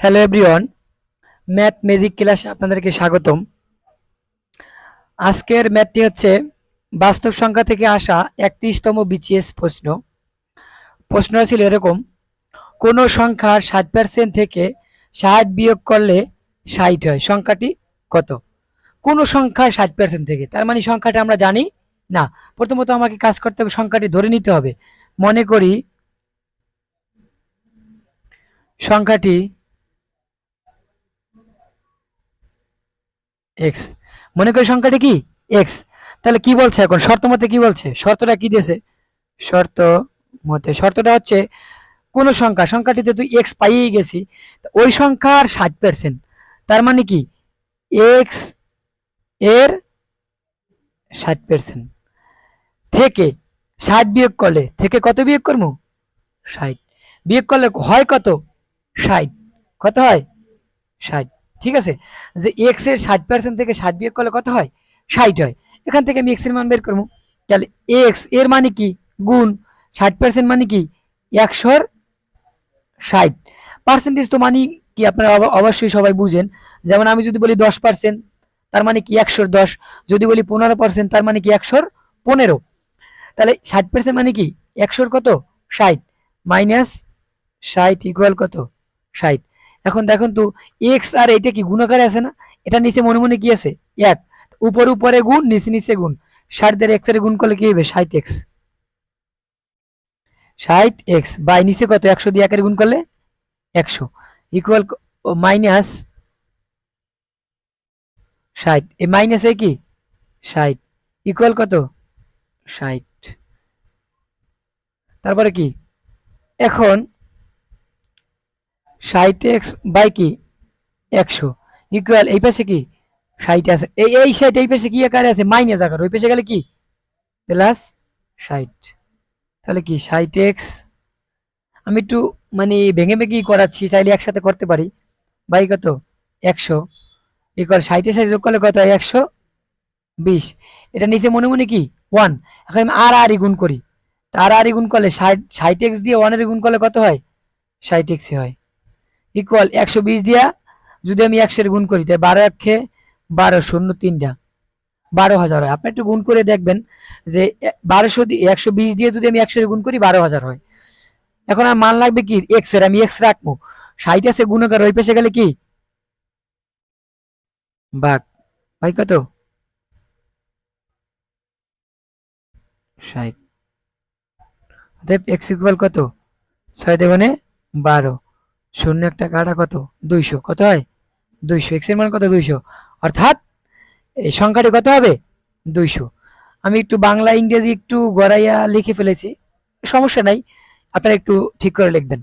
Hello everyone, math magic ক্লাসে আপনাদেরকে স্বাগতম। আজকের ম্যাথটি হচ্ছে বাস্তব সংখ্যা থেকে আসা 31তম বিসিএস প্রশ্ন। প্রশ্নটা ছিল এরকম: কোন সংখ্যার 60% থেকে 60 বিয়োগ করলে 60 হয়, সংখ্যাটি কত? কোন সংখ্যার 60% থেকে, তার মানে সংখ্যাটা আমরা জানি না। প্রথমত আমাকে কাজ করতে হবে, সংখ্যাটি ধরে নিতে হবে। মনে করি সংখ্যাটি এক্স, মনে করি সংখ্যাটি কি এক্স। তাহলে কি বলছে এখন শর্ত মতে, কি বলছে শর্তটা কি দিয়েছে? শর্ত মতে শর্তটা হচ্ছে কোন সংখ্যাটিতে তুই এক্স পাইয়েই গেছি, ওই সংখ্যার 60%, তার মানে কি এক্স এর 60% থেকে 60 বিয়োগ করলে, থেকে কত বিয়োগ করবো? 60 বিয়োগ করলে হয় কত? 60। কত হয়? 60। ঠিক আছে, যে এক্স এর 60% থেকে 60 বিয়োগ করলে কত হয়? 60 হয়। এখান থেকে আমি এক্স এর মান বের করবো। তাহলে এক্স এর মানে কি? গুণ 60% মানে কি? 160। পার্সেন্টেজ তো মানে কি আপনারা অবশ্যই সবাই বুঝেন। যেমন আমি যদি বলি 10%, তার মানে কি 110। যদি বলি 15%, তার মানে কি 115। তাহলে 60% মানে কি 100 কত? 60 মাইনাস 60 ইকুয়াল কত? 60। এখন দেখুন তো, এক্স আর এটা কি গুণাকারে আছে না? এটা নিচে মনে মনে কি আছে? এক। উপরে উপরে গুণ, নিচে নিচে গুণ। 60 দ্বারা এক্স এর গুণ করলে কি হবে? 60x। 60x বাই নিচে কত? 100 দিয়ে একের গুণ করলে 100 ইকুয়াল মাইনাস 60। এই মাইনাস এ কি 60 ইকুয়াল কত? 60। তারপরে কি? এখন 60x বাই কি 100 ইকুয়াল এই পাশে কি 60 আছে, এই 60 এই পাশে কি আকারে আছে? মাইনাস আকার। ওই পাশে গেলে কি প্লাস 60। তাহলে কি 60x, আমি একটু মানে ভেঙে ভেঙে করাচ্ছি, চাইলে একসাথে করতে পারি। বাই কত? 100 ইকুয়াল 60 এর সাথে যোগ করলে কত হয়? 120। এটা নিচে মনে মনে কি 1। এখন আমি আর আর গুণ করি, আর আর গুণ করলে 60x দিয়ে 1 এর গুণ করলে কত হয়? 60x হয় ইকুয়াল 120 দিয়া যদি আমি 100 এর গুণ করি, তাই 12 একে 12, শূন্য 3টা 12,000 হয়। আপনি একটু গুণ করে দেখবেন যে 1200 দিয়ে 120 দিয়ে যদি আমি 100 এর গুণ করি 12,000 হয়। এখন আর মান লাগবে কি এক্স এর, আমি এক্স রাখবো। 60 আছে গুণাকার, ওই পাশে গেলে কি ভাগ। ভাই কত? 60। অতএব এক্স ইকুয়াল কত? 6 দেগুণে 12, শূন্য একটা কাটা কত? 200। কত হয়? 200। এক্স এর মান কত? 200। অর্থাৎ এই সংখ্যাটি কত হবে? 200। আমি একটু বাংলা ইংরেজি একটু গড়াইয়া লিখে ফেলেছি, সমস্যা নাই, আপনারা একটু ঠিক করে লিখবেন।